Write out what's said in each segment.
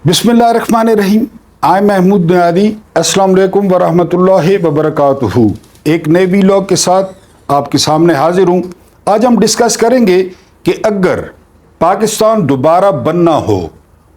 बिस्मिल्लाहिर्रहमानिर्रहीम। आई महमूद बुनियादी। अस्सलाम वालेकुम वरहमतुल्लाहि वबरकातुहू। एक नए वीलॉग के साथ आपके सामने हाजिर हूँ। आज हम डिस्कस करेंगे कि अगर पाकिस्तान दोबारा बनना हो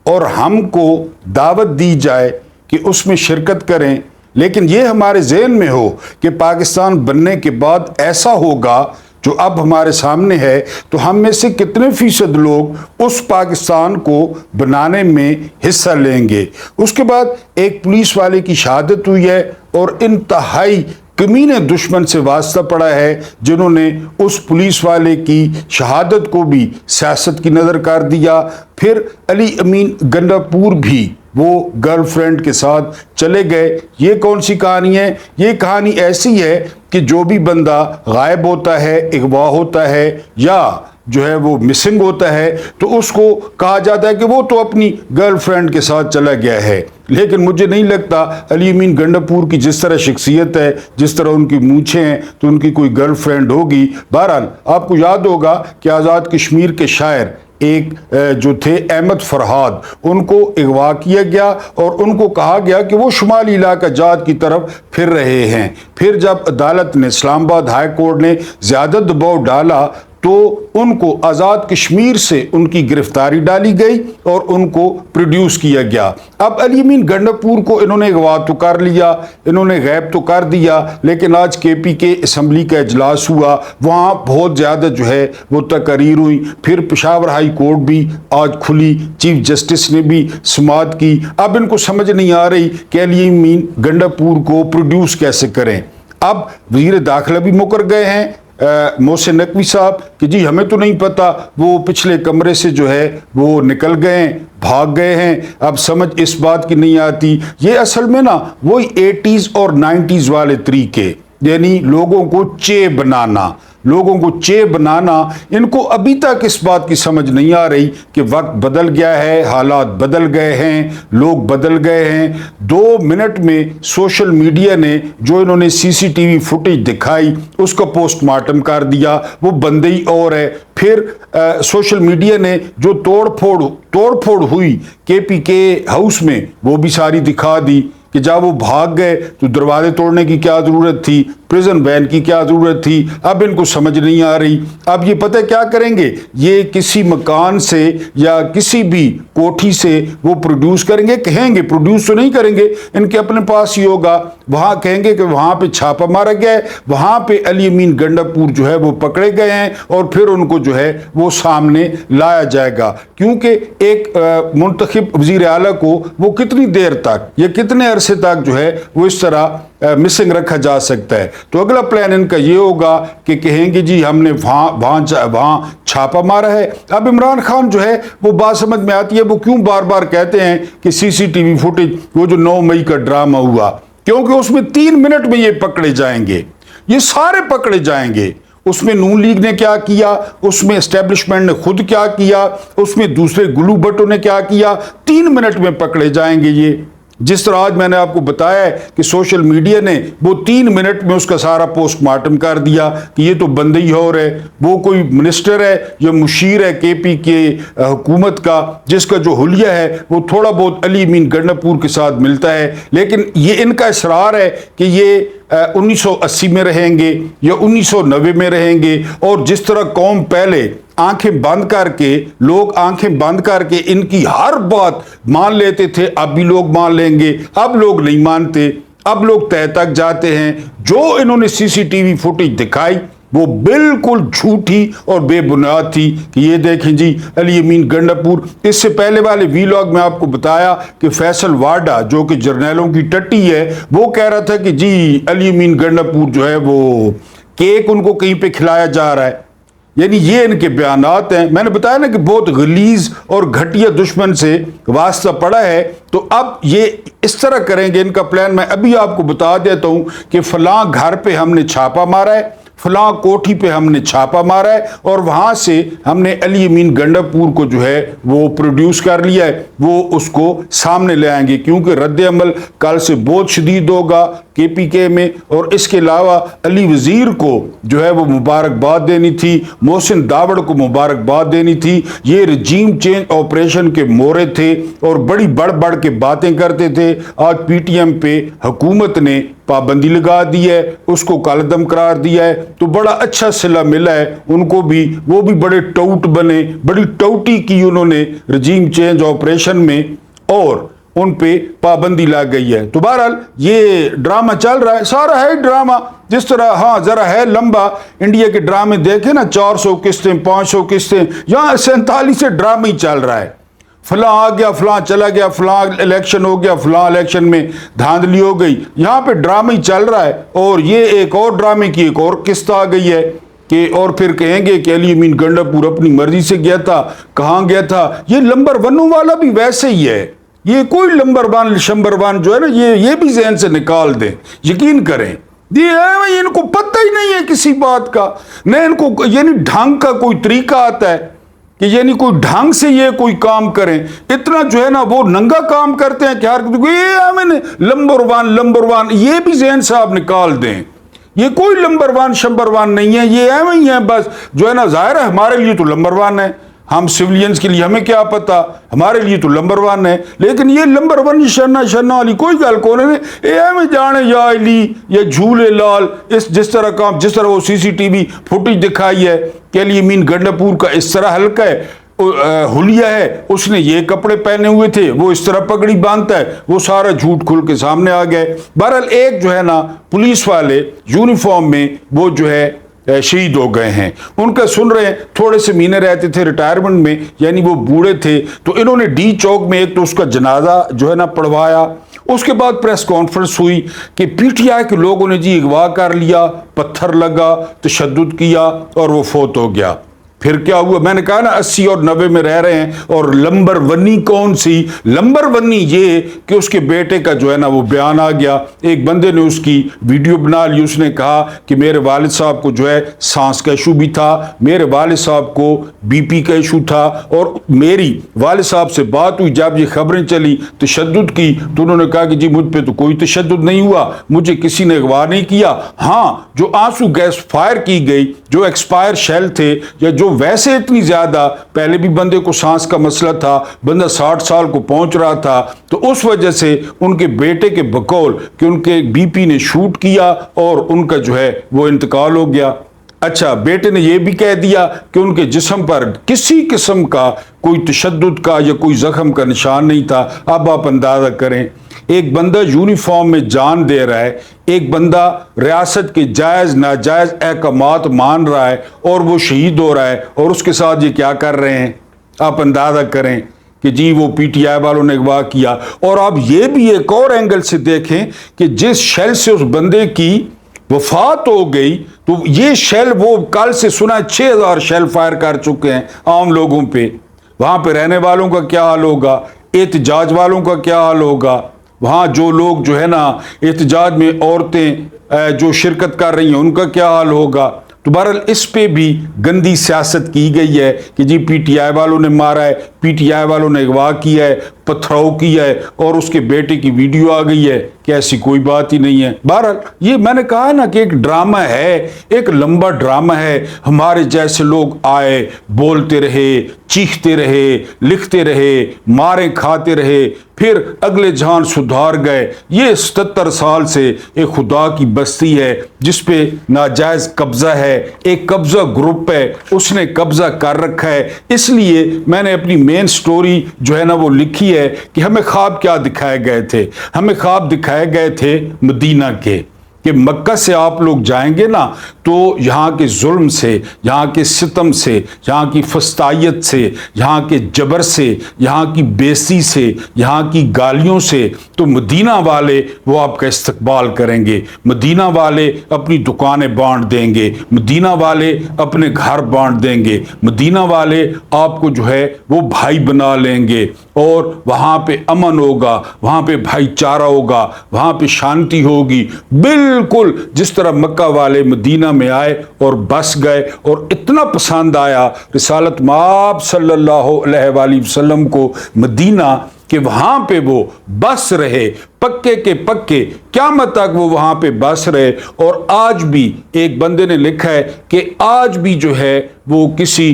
और हमको दावत दी जाए कि उसमें शिरकत करें, लेकिन ये हमारे जहन में हो कि पाकिस्तान बनने के बाद ऐसा होगा जो अब हमारे सामने है, तो हम में से कितने फीसद लोग उस पाकिस्तान को बनाने में हिस्सा लेंगे। उसके बाद एक पुलिस वाले की शहादत हुई है और इंतहाई कमीने दुश्मन से वास्ता पड़ा है जिन्होंने उस पुलिस वाले की शहादत को भी सियासत की नज़र कर दिया। फिर अली अमीन गंडापुर भी वो गर्लफ्रेंड के साथ चले गए। ये कौन सी कहानी है? ये कहानी ऐसी है कि जो भी बंदा गायब होता है, अगवा होता है या जो है वो मिसिंग होता है, तो उसको कहा जाता है कि वो तो अपनी गर्लफ्रेंड के साथ चला गया है। लेकिन मुझे नहीं लगता अली अमीन गंडापुर की जिस तरह शख्सियत है, जिस तरह उनकी मूंछें हैं, तो उनकी कोई गर्लफ्रेंड होगी। बहरहाल आपको याद होगा कि आज़ाद कश्मीर के शायर एक जो थे अहमद फरहाद, उनको अगवा किया गया और उनको कहा गया कि वो शुमाली इलाका जात की तरफ फिर रहे हैं। फिर जब अदालत ने, इस्लामाबाद हाई कोर्ट ने ज़्यादा दबाव डाला तो उनको आज़ाद कश्मीर से उनकी गिरफ्तारी डाली गई और उनको प्रोड्यूस किया गया। अब अली अमीन गंडापुर को इन्होंने अगवा तो कर लिया, इन्होंने गैब तो कर दिया, लेकिन आज केपी के असम्बली का इजलास हुआ, वहाँ बहुत ज़्यादा जो है वो तकरीर हुई। फिर पेशावर हाई कोर्ट भी आज खुली, चीफ जस्टिस ने भी समाअत की। अब इनको समझ नहीं आ रही कि अली अमीन गंडापुर को प्रोड्यूस कैसे करें। अब वज़ीर दाखिला भी मुकर गए हैं मोहसिन नकवी साहब कि जी हमें तो नहीं पता, वो पिछले कमरे से जो है वो निकल गए हैं, भाग गए हैं। अब समझ इस बात की नहीं आती। ये असल में ना वही 80s और 90s वाले तरीके, यानी लोगों को चे बनाना, इनको अभी तक इस बात की समझ नहीं आ रही कि वक्त बदल गया है, हालात बदल गए हैं, लोग बदल गए हैं। 2 मिनट में सोशल मीडिया ने जो इन्होंने सीसीटीवी फुटेज दिखाई उसका पोस्टमार्टम कर दिया, वो बंदे ही और है। फिर सोशल मीडिया ने जो तोड़फोड़ हुई केपी के हाउस में, वो भी सारी दिखा दी कि जब वो भाग गए तो दरवाजे तोड़ने की क्या ज़रूरत थी, प्रिजन बैन की क्या ज़रूरत थी। अब इनको समझ नहीं आ रही। अब ये पता क्या करेंगे, ये किसी मकान से या किसी भी कोठी से वो प्रोड्यूस करेंगे, कहेंगे प्रोड्यूस तो नहीं करेंगे, इनके अपने पास ही होगा। वहाँ कहेंगे कि वहाँ पे छापा मारा गया है, वहाँ पे अली अमीन गंडापुर जो है वो पकड़े गए हैं और फिर उनको जो है वो सामने लाया जाएगा। क्योंकि एक मुंतखब वज़ीर आला को वो कितनी देर तक या कितने अरसे तक जो है वो इस तरह मिसिंग रखा जा सकता है। तो अगला प्लान इनका ये होगा कि कहेंगे जी हमने वहाँ छापा मारा है। अब इमरान खान जो है वो बात समझ में आती है, वो क्यों बार बार कहते हैं कि सीसीटीवी फुटेज वो जो 9 मई का ड्रामा हुआ, क्योंकि उसमें 3 मिनट में ये पकड़े जाएंगे, ये सारे पकड़े जाएंगे। उसमें नून लीग ने क्या किया, उसमें एस्टेब्लिशमेंट ने खुद क्या किया, उसमें दूसरे गुलू भट्टो ने क्या किया, 3 मिनट में पकड़े जाएंगे ये। जिस तरह आज मैंने आपको बताया है कि सोशल मीडिया ने वो 3 मिनट में उसका सारा पोस्टमार्टम कर दिया कि ये तो बंदे ही और है, वो कोई मिनिस्टर है या मुशीर है केपी के हुकूमत का, जिसका जो हुलिया है वो थोड़ा बहुत अली अमीन गंडापुर के साथ मिलता है। लेकिन ये इनका इसरार है कि ये 1980 में रहेंगे या 1990 में रहेंगे, और जिस तरह कौम पहले लोग आंखें बंद करके इनकी हर बात मान लेते थे, अब भी लोग मान लेंगे। अब लोग नहीं मानते, अब लोग तह तक जाते हैं। जो इन्होंने सीसीटीवी फुटेज दिखाई वो बिल्कुल झूठी और बेबुनियाद थी कि ये देखें जी अली अमीन गंडापुर। इससे पहले वाले वीलॉग में आपको बताया कि फैसल वाडा जो कि जर्नैलों की टट्टी है, वो कह रहा था कि जी अली अमीन गंडापुर जो है वो केक उनको कहीं पे खिलाया जा रहा है। यानी ये इनके बयानात हैं। मैंने बताया ना कि बहुत गलीज और घटिया दुश्मन से वास्ता पड़ा है। तो अब ये इस तरह करेंगे, इनका प्लान मैं अभी आपको बता देता हूं कि फलां घर पे हमने छापा मारा है, فلاں کوٹھی پہ ہم نے چھاپا مارا ہے اور وہاں سے ہم نے علی امین گنڈاپور کو جو ہے وہ پروڈیوس کر لیا ہے، وہ اس کو سامنے لے آئیں گے، کیونکہ رد عمل کل سے بہت شدید ہوگا کے پی کے میں۔ اور اس کے علاوہ علی وزیر کو جو ہے وہ مبارکباد دینی تھی، محسن داوڑ کو مبارکباد دینی تھی، یہ رجیم چینج آپریشن کے مورد تھے اور بڑی بڑھ کے باتیں کرتے تھے۔ آج پی ٹی ایم پہ حکومت نے پابندی لگا دی ہے، اس کو کالعدم قرار دیا ہے، تو بڑا اچھا صلہ ملا ہے ان کو بھی، وہ بھی بڑے ٹوٹ بنے، بڑی ٹوٹی کی انہوں نے رجیم چینج آپریشن میں، اور ان پہ پابندی لگ گئی ہے۔ تو بہرحال یہ ڈرامہ چل رہا ہے، سارا ہے ڈرامہ، جس طرح ہاں ذرا ہے لمبا، انڈیا کے ڈرامے دیکھیں نا، 400 قسطیں 500 قسطیں، یہاں 47 سے ڈرامہ ہی چل رہا ہے، فلاں آ گیا، فلاں چلا گیا، فلاں الیکشن ہو گیا، فلاں الیکشن میں دھاندلی ہو گئی، یہاں پہ ڈرامہ ہی چل رہا ہے۔ اور یہ ایک اور ڈرامے کی ایک اور قسط آ گئی ہے کہ اور پھر کہیں گے کہ علی امین گنڈاپور اپنی مرضی سے گیا تھا، کہاں گیا تھا۔ یہ نمبر ونوں والا بھی ویسے ہی ہے، یہ کوئی نمبر ون شمبر ون جو ہے نا، یہ بھی ذہن سے نکال دیں، یقین کریں، یہ ان کو پتہ ہی نہیں ہے کسی بات کا، نہ ان کو یعنی ڈھنگ کا کوئی طریقہ آتا ہے کہ یعنی کوئی ڈھنگ سے یہ کوئی کام کریں، اتنا جو ہے نا وہ ننگا کام کرتے ہیں کہ ہر یہ ہمیں نمبر ون، یہ بھی ذہن سے آپ نکال دیں، یہ کوئی نمبر ون شمبر ون نہیں ہے، یہ ایویں ہی ہے بس، جو ہے نا ظاہر ہے ہمارے لیے تو نمبر ون ہے، ہم سویلینز کے لیے ہمیں کیا پتا، ہمارے لیے تو نمبر ون ہے، لیکن یہ نمبر ون شنا والی کوئی گل کو نہیں، اے میں جانے یا علی یا جھولے لال، جس طرح وہ سی سی ٹی وی فوٹیج دکھائی ہے کہ علی امین گنڈاپور کا اس طرح حلقہ ہے، حلیہ ہے، اس نے یہ کپڑے پہنے ہوئے تھے، وہ اس طرح پگڑی باندھتا ہے، وہ سارا جھوٹ کھل کے سامنے آ گئے۔ بہرحال ایک جو ہے نا پولیس والے یونیفارم میں وہ جو ہے شہید ہو گئے ہیں، ان کا سن رہے ہیں، تھوڑے سے مہینے رہتے تھے ریٹائرمنٹ میں، یعنی وہ بوڑھے تھے، تو انہوں نے ڈی چوک میں ایک تو اس کا جنازہ جو ہے نا پڑھوایا، اس کے بعد پریس کانفرنس ہوئی کہ پی ٹی آئی کے لوگوں نے جی اغوا کر لیا، پتھر لگا، تشدد کیا اور وہ فوت ہو گیا۔ پھر کیا ہوا؟ میں نے کہا نا 80 اور 90 میں رہ رہے ہیں، اور نمبر ونی کون سی؟ نمبر ونی یہ کہ اس کے بیٹے کا جو ہے نا وہ بیان آ گیا، ایک بندے نے اس کی ویڈیو بنا لی، اس نے کہا کہ میرے والد صاحب کو جو ہے سانس کا ایشو بھی تھا، میرے والد صاحب کو بی پی کا ایشو تھا، اور میری والد صاحب سے بات ہوئی، جب یہ خبریں چلی تشدد کی، تو انہوں نے کہا کہ جی مجھ پہ تو کوئی تشدد نہیں ہوا، مجھے کسی نے اغوا نہیں کیا، ہاں جو آنسو گیس فائر کی گئی، جو ایکسپائر شیل تھے، یا جو ویسے اتنی زیادہ، پہلے بھی بندے کو سانس کا مسئلہ تھا، بندہ 60 سال کو پہنچ رہا تھا، تو اس وجہ سے ان کے بیٹے کے بقول کہ ان کے بی پی نے شوٹ کیا اور ان کا جو ہے وہ انتقال ہو گیا۔ اچھا، بیٹے نے یہ بھی کہہ دیا کہ ان کے جسم پر کسی قسم کا کوئی تشدد کا یا کوئی زخم کا نشان نہیں تھا۔ اب آپ اندازہ کریں، ایک بندہ یونیفارم میں جان دے رہا ہے، ایک بندہ ریاست کے جائز ناجائز احکامات مان رہا ہے اور وہ شہید ہو رہا ہے، اور اس کے ساتھ یہ کیا کر رہے ہیں؟ آپ اندازہ کریں کہ جی وہ پی ٹی آئی والوں نے اغوا کیا۔ اور آپ یہ بھی ایک اور اینگل سے دیکھیں کہ جس شیل سے اس بندے کی وفات ہو گئی، تو یہ شیل وہ کل سے سنا 6000 شیل فائر کر چکے ہیں عام لوگوں پہ، وہاں پہ رہنے والوں کا کیا حال ہوگا، احتجاج والوں کا کیا حال ہوگا، وہاں جو لوگ جو ہے نا احتجاج میں عورتیں جو شرکت کر رہی ہیں ان کا کیا حال ہوگا۔ تو بہرحال اس پہ بھی گندی سیاست کی گئی ہے کہ جی پی ٹی آئی والوں نے مارا ہے، پی ٹی آئی والوں نے اغوا کیا ہے، پتھراؤ کیا ہے، اور اس کے بیٹے کی ویڈیو آ گئی ہے کہ ایسی کوئی بات ہی نہیں ہے۔ بہرحال یہ میں نے کہا نا کہ ایک ڈرامہ ہے، ایک لمبا ڈرامہ ہے، ہمارے جیسے لوگ آئے، بولتے رہے، چیختے رہے، لکھتے رہے، ماریں کھاتے رہے، پھر اگلے جہان سدھار گئے۔ یہ 77 سال سے ایک خدا کی بستی ہے جس پہ ناجائز قبضہ ہے، ایک قبضہ گروپ ہے، اس نے قبضہ کر رکھا ہے۔ اس لیے میں نے اپنی مین سٹوری جو ہے نا وہ لکھی ہے کہ ہمیں خواب کیا دکھائے گئے تھے؟ ہمیں خواب دکھائے گئے تھے مدینہ کے، کہ مکہ سے آپ لوگ جائیں گے نا تو یہاں کے ظلم سے، یہاں کے ستم سے، یہاں کی فسطائیت سے، یہاں کے جبر سے، یہاں کی بےزتی سے، یہاں کی گالیوں سے، تو مدینہ والے وہ آپ کا استقبال کریں گے، مدینہ والے اپنی دکانیں بانٹ دیں گے، مدینہ والے اپنے گھر بانٹ دیں گے، مدینہ والے آپ کو جو ہے وہ بھائی بنا لیں گے، اور وہاں پہ امن ہوگا، وہاں پہ بھائی چارہ ہوگا، وہاں پہ شانتی ہوگی، بالکل बिल्कुल जिस तरह मक्का वाले मदीना में आए और बस गए और इतना पसंद आया रिसालत माब सल्लल्लाहु अलैहि वसल्लम को मदीना कि वहां पे वो बस रहे, पक्के के पक्के क़यामत तक वो वहां पे बस रहे। और आज भी एक बंदे ने लिखा है कि आज भी जो है वो किसी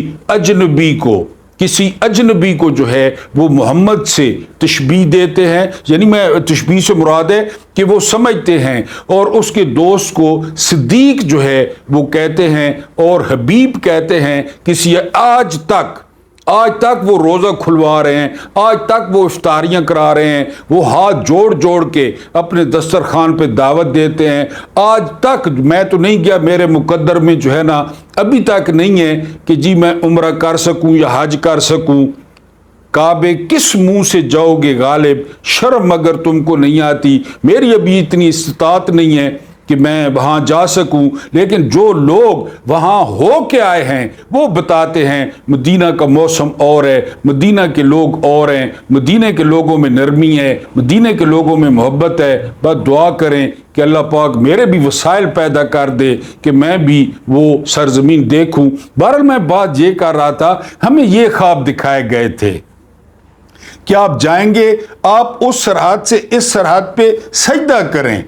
अजनबी को जो है वो मोहम्मद से तशबीह देते हैं, यानी मैं तशबीह से मुराद है कि वो समझते हैं, और उसके दोस्त को सिद्दीक जो है वो कहते हैं और हबीब कहते हैं। आज तक वो रोज़ा खुलवा रहे हैं, आज तक वो इफ्तारियां करा रहे हैं, वो हाथ जोड़ जोड़ के अपने दस्तरखान पे दावत देते हैं। आज तक मैं तो नहीं गया, मेरे मुकद्दर में जो है ना अभी तक नहीं है कि जी मैं उम्रा कर सकूं या हज कर सकूं। काबे किस मुंह से जाओगे गालिब, शर्म अगर तुमको नहीं आती, मेरी अभी इतनी इस्तात नहीं है कि मैं वहाँ जा सकूं। लेकिन जो लोग वहाँ हो के आए हैं वो बताते हैं मदीना का मौसम और है, मदीना के लोग और हैं, मदीने के लोगों में नरमी है, मदीने के लोगों में मोहब्बत है। बस दुआ करें कि अल्लाह पाक मेरे भी वसाइल पैदा कर दे कि मैं भी वो सरजमीन देखूं। बहरहाल मैं बात ये कर रहा था, हमें ये ख्वाब दिखाए गए थे कि आप जाएंगे, आप उस सरहद से इस सरहद पे सजदा करें।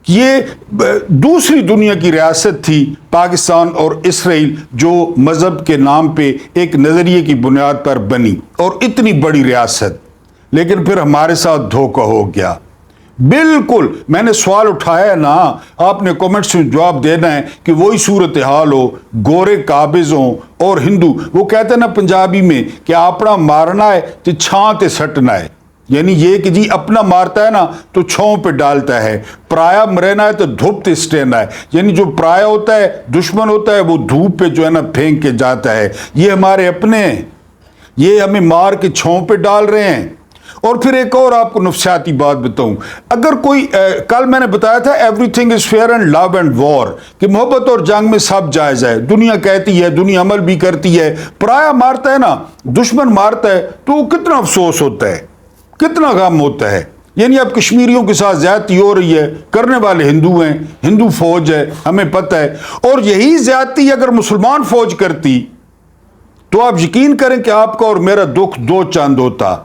ये दूसरी दुनिया की रियासत थी पाकिस्तान और इसराइल, जो मज़हब के नाम पे एक नज़रिए की बुनियाद पर बनी, और इतनी बड़ी रियासत, लेकिन फिर हमारे साथ धोखा हो गया। बिल्कुल मैंने सवाल उठाया ना, आपने कमेंट्स में जवाब देना है कि वही सूरत हाल हो, गोरे काबिज हों और हिंदू। वो कहते हैं ना पंजाबी में कि अपना मारना है तो छां ते सटना है, यानी ये कि जी अपना मारता है ना तो छांव पे डालता है, पराया मरना है तो धूप ते स्टेना है, यानी जो पराया होता है दुश्मन होता है वो धूप पे जो है ना फेंक के जाता है। ये हमारे अपने हैं, ये हमें मार के छांव पे डाल रहे हैं। और फिर एक और आपको नफसियाती बात बताऊं, अगर कोई कल मैंने बताया था everything is fair and love and war, कि मोहब्बत और जंग में सब जायज है। दुनिया कहती है, दुनिया अमल भी करती है, पराया मारता है ना, दुश्मन मारता है तो कितना अफसोस होता है, कितना गम होता है। यानी अब कश्मीरियों के साथ ज्यादती हो रही है, करने वाले हिंदू हैं, हिंदू फौज है, हमें पता है। और यही ज्यादती अगर मुसलमान फौज करती तो आप यकीन करें कि आपका और मेरा दुख दो चंद होता।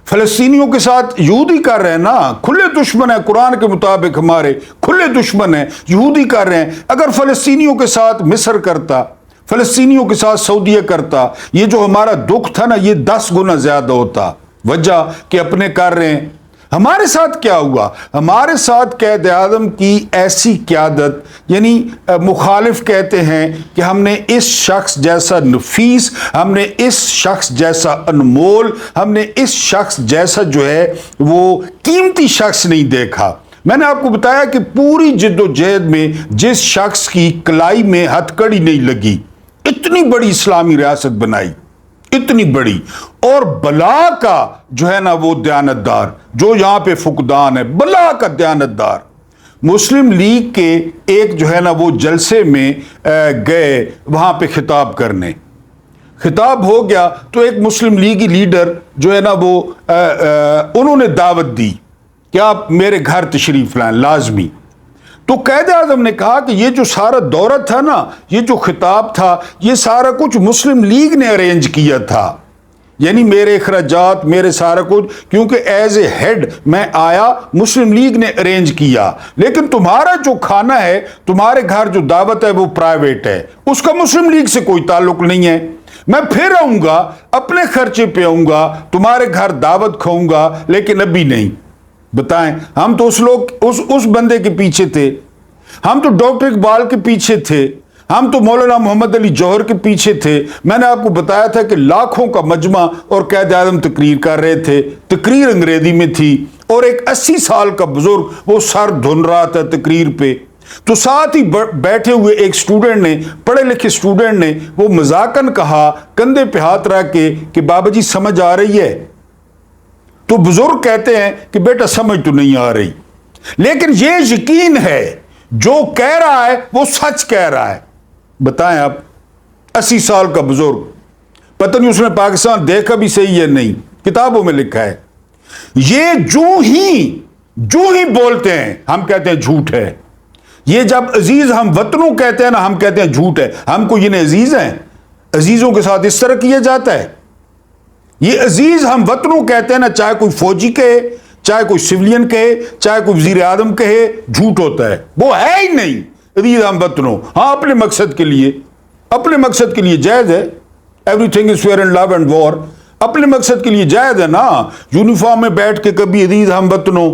फलस्तीनियों के साथ यहूदी कर रहे हैं ना, खुले दुश्मन है, कुरान के मुताबिक हमारे खुले दुश्मन है, यहूदी कर रहे हैं। अगर फलस्तीनियों के साथ मिस्र करता, फलस्तीनियों के साथ सऊदीया करता, ये जो हमारा दुख था ना ये 10 गुना ज्यादा होता। वजह कि अपने कर रहे हैं। हमारे साथ क्या हुआ, हमारे साथ कैद आदम की ऐसी क़यादत, यानी मुखालिफ कहते हैं कि हमने इस शख्स जैसा नफीस, हमने इस शख्स जैसा अनमोल, हमने इस शख्स जैसा जो है वो कीमती शख्स नहीं देखा। मैंने आपको बताया कि पूरी जिद्दोजहद में जिस शख्स की कलाई में हथकड़ी नहीं लगी, इतनी बड़ी इस्लामी रियासत बनाई, इतनी बड़ी, और बला का जो है ना वो दयानतदार, जो यहां पे फुकदान है, बला का दयानतदार। मुस्लिम लीग के एक जो है ना वो जलसे में गए वहां पे खिताब करने, खिताब हो गया तो एक मुस्लिम लीगी लीडर जो है ना वो उन्होंने दावत दी कि आप मेरे घर तशरीफ लाएं लाजमी। तो कैद आज़म ने कहा कि ये जो सारा दौरा था ना, ये जो खिताब था, ये सारा कुछ मुस्लिम लीग ने अरेंज किया था, यानी मेरे अखराजात, मेरे सारा कुछ, क्योंकि एज ए हेड मैं आया, मुस्लिम लीग ने अरेंज किया। लेकिन तुम्हारा जो खाना है, तुम्हारे घर जो दावत है वो प्राइवेट है, उसका मुस्लिम लीग से कोई ताल्लुक नहीं है। मैं फिर आऊंगा, अपने खर्चे पे आऊंगा, तुम्हारे घर दावत खाऊंगा, लेकिन अभी नहीं। बताएं, हम तो उस बंदे के पीछे थे, हम तो डॉक्टर इकबाल के पीछे थे, हम तो मौलाना मोहम्मद अली जौहर के पीछे थे। मैंने आपको बताया था कि लाखों का मजमा और कैद आज़म तकरीर कर रहे थे, तकरीर अंग्रेजी में थी, और एक 80 साल का बुजुर्ग वो सर धुन रहा था तकरीर पे। तो साथ ही बैठे हुए एक स्टूडेंट ने, पढ़े लिखे स्टूडेंट ने, वो मजाकन कहा कंधे पे हाथ रख के कि बाबा जी समझ आ रही है? तो बुजुर्ग कहते हैं कि बेटा समझ तो नहीं आ रही, लेकिन ये यकीन है जो कह रहा है वो सच कह रहा है। बताएं आप, 80 साल का बुजुर्ग, पता नहीं उसने पाकिस्तान देखा भी सही है नहीं, किताबों में लिखा है। ये जो ही बोलते हैं हम कहते हैं झूठ है, یہ جب عزیز ہم وطنوں کہتے ہیں نا، ہم کہتے ہیں جھوٹ ہے، ہم کو یہ عزیز ہیں؟ عزیزوں کے ساتھ اس طرح کیا جاتا ہے؟ یہ عزیز ہم وطنوں کہتے ہیں نا، چاہے کوئی فوجی کہے، چاہے کوئی سولین کہے، چاہے کوئی وزیر اعظم کہے، جھوٹ ہوتا ہے، وہ ہے ہی نہیں عزیز ہم وطنوں۔ ہاں اپنے مقصد کے لیے جائز ہے، everything is fair in love and war, اپنے مقصد کے لیے جائز ہے نا۔ یونیفارم میں بیٹھ کے کبھی عزیز ہم وطنوں،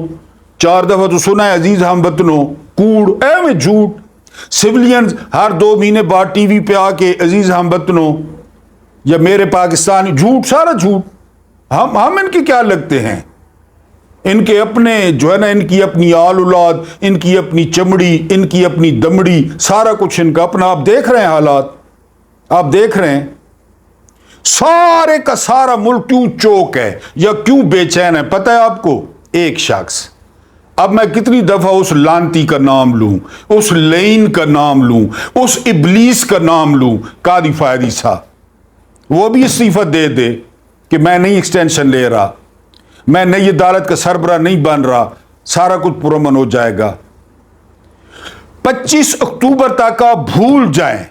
4 دفعہ تو سنا ہے عزیز ہم وطنوں، کوڑ میں جھوٹ۔ سولینز ہر 2 مہینے بعد ٹی وی پہ آ کے عزیز ہم وطنوں یا میرے پاکستانی، جھوٹ، سارا جھوٹ۔ ہم ان کے کیا لگتے ہیں؟ ان کے اپنے جو ہے نا، ان کی اپنی آل اولاد، ان کی اپنی چمڑی، ان کی اپنی دمڑی، سارا کچھ ان کا اپنا۔ آپ دیکھ رہے ہیں حالات، آپ دیکھ رہے ہیں سارے کا سارا ملک کیوں چوک ہے یا کیوں بے چین ہے؟ پتہ ہے آپ کو؟ ایک شخص۔ اب میں کتنی دفعہ اس لانتی کا نام لوں، اس لین کا نام لوں، اس ابلیس کا نام لوں، قاضی فائد عیسیٰ۔ وہ بھی استعفیٰ دے دے کہ میں نہیں ایکسٹینشن لے رہا، میں نئی عدالت کا سربراہ نہیں بن رہا، سارا کچھ پرامن ہو جائے گا۔ 25 اکتوبر تک آپ بھول جائیں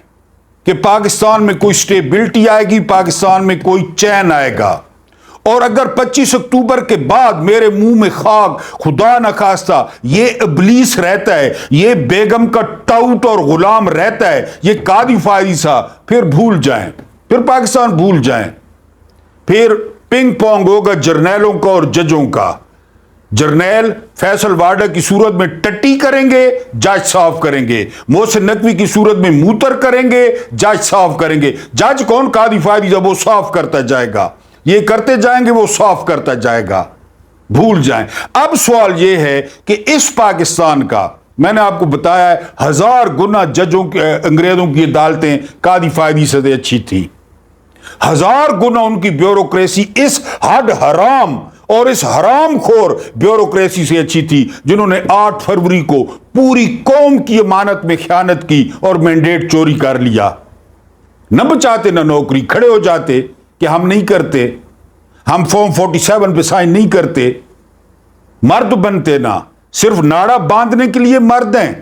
کہ پاکستان میں کوئی سٹیبلٹی آئے گی، پاکستان میں کوئی چین آئے گا۔ اور اگر 25 اکتوبر کے بعد میرے منہ میں خاک، خدا نخواستہ، یہ ابلیس رہتا ہے، یہ بیگم کا ٹاؤٹ اور غلام رہتا ہے، یہ قاضی فائد عیسیٰ، پھر بھول جائیں، پھر پاکستان بھول جائیں۔ پھر پنگ پونگ ہوگا جرنیلوں کا اور ججوں کا۔ جرنیل فیصل واڈا کی صورت میں ٹٹی کریں گے، جج صاف کریں گے۔ محسن نقوی کی صورت میں موتر کریں گے، جج صاف کریں گے۔ جج کون؟ قاضی فائد عیسیٰ، وہ صاف کرتا جائے گا، یہ کرتے جائیں گے، وہ صاف کرتا جائے گا، بھول جائیں۔ اب سوال یہ ہے کہ اس پاکستان کا، میں نے آپ کو بتایا ہے 1000 گنا ججوں انگریزوں کی عدالتیں قاضی فائد عیسیٰ سے اچھی تھی، 1000 گنا ان کی بیوروکریسی اس حد حرام اور اس حرام خور بیوروکریسی سے اچھی تھی، جنہوں نے 8 فروری کو پوری قوم کی امانت میں خیانت کی اور مینڈیٹ چوری کر لیا۔ نہ بچاتے نہ نوکری، کھڑے ہو جاتے کہ ہم نہیں کرتے، ہم فارم 47 پہ سائن نہیں کرتے، مرد بنتے نا، صرف ناڑا باندھنے کے لیے مرد ہیں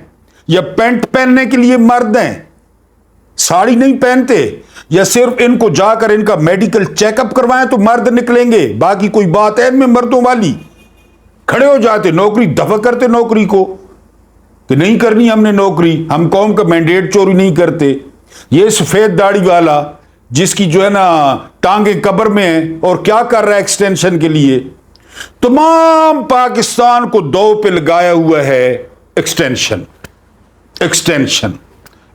یا پینٹ پہننے کے لیے مرد ہیں، ساڑی نہیں پہنتے، یا صرف ان کو جا کر ان کا میڈیکل چیک اپ کروائیں تو مرد نکلیں گے، باقی کوئی بات ہے ان میں مردوں والی؟ کھڑے ہو جاتے، نوکری دفع کرتے نوکری کو کہ نہیں کرنی ہم نے نوکری، ہم قوم کا مینڈیٹ چوری نہیں کرتے۔ یہ سفید داڑھی والا جس کی جو ہے نا ٹانگیں قبر میں ہیں اور کیا کر رہا ہے ایکسٹینشن کے لیے، تمام پاکستان کو دو پہ لگایا ہوا ہے extension, extension,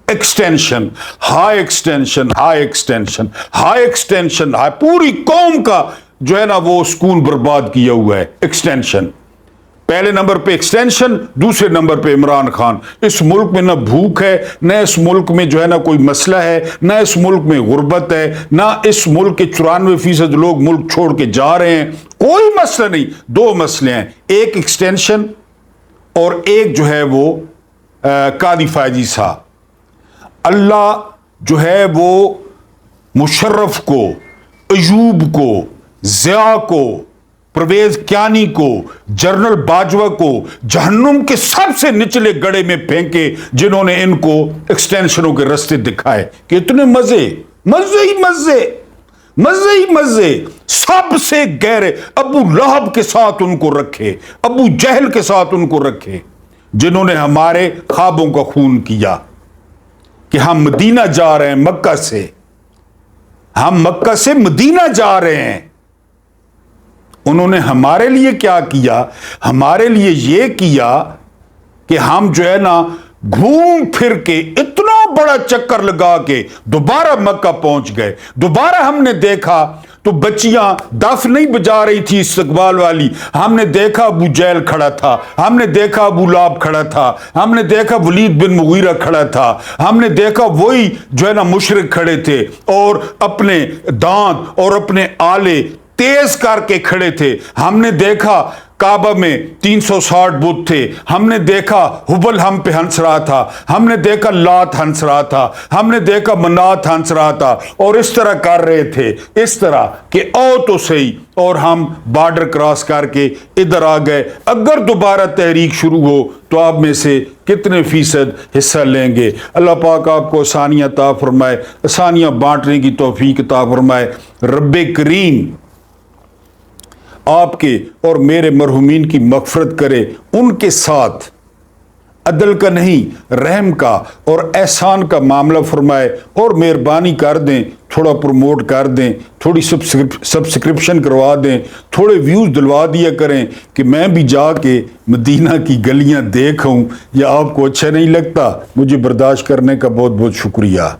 extension, high extension, high extension, high extension, high, پوری قوم کا جو ہے نا وہ سکون برباد کیا ہوا ہے ایکسٹینشن۔ پہلے نمبر پہ ایکسٹینشن، دوسرے نمبر پہ عمران خان۔ اس ملک میں نہ بھوک ہے، نہ اس ملک میں جو ہے نا کوئی مسئلہ ہے، نہ اس ملک میں غربت ہے، نہ اس ملک کے 94% لوگ ملک چھوڑ کے جا رہے ہیں، کوئی مسئلہ نہیں۔ 2 مسئلے ہیں، ایک ایکسٹینشن اور ایک جو ہے وہ قاضی فائد عیسیٰ۔ اللہ جو ہے وہ مشرف کو، ایوب کو، ضیاء کو، پرویز کیانی کو، جنرل باجوہ کو جہنم کے سب سے نچلے گڑھے میں پھینکے، جنہوں نے ان کو ایکسٹینشنوں کے رستے دکھائے کہ اتنے مزے، مزے ہی مزے، مزے ہی مزے، سب سے گہرے۔ ابو لہب کے ساتھ ان کو رکھے، ابو جہل کے ساتھ ان کو رکھے، جنہوں نے ہمارے خوابوں کا خون کیا کہ ہم مدینہ جا رہے ہیں، مکہ سے، ہم مکہ سے مدینہ جا رہے ہیں۔ انہوں نے ہمارے لیے کیا کیا؟ ہمارے لیے یہ کیا کہ ہم جو ہے نا گھوم پھر کے اتنا بڑا چکر لگا کے دوبارہ مکہ پہنچ گئے۔ دوبارہ ہم نے دیکھا تو بچیاں دف نہیں بجا رہی تھی استقبال والی، ہم نے دیکھا ابو جہل کھڑا تھا، ہم نے دیکھا ابو لہب کھڑا تھا، ہم نے دیکھا ولید بن مغیرہ کھڑا تھا، ہم نے دیکھا وہی جو ہے نا مشرک کھڑے تھے اور اپنے دانت اور اپنے آلے تیز کر کے کھڑے تھے، ہم نے دیکھا काबा में 360 बुत थे, हमने देखा हुबल हम पे हंस रहा था, हमने देखा लात हंस रहा था, हमने देखा मनात हंस रहा था, और इस तरह कर रहे थे, इस तरह कि आओ तो सही, और हम बॉर्डर क्रॉस करके इधर आ गए। अगर दोबारा तहरीक शुरू हो तो आप में से कितने फीसद हिस्सा लेंगे? अल्लाह पाक आपको आसानियाँ अता फरमाए, आसानियाँ बांटने की तौफीक अता फरमाए। रब्बे करीम आपके और मेरे मरहुमीन की मग़फ़िरत करे, उनके साथ अदल का नहीं रहम का और एहसान का मामला फरमाए, और मेहरबानी कर दें, थोड़ा प्रमोट कर दें, थोड़ी सब्सक्रिप्शन करवा दें, थोड़े व्यूज़ दिलवा दिया करें कि मैं भी जाके मदीना की गलियां देखूं। या आपको अच्छा नहीं लगता? मुझे बर्दाश्त करने का बहुत बहुत शुक्रिया।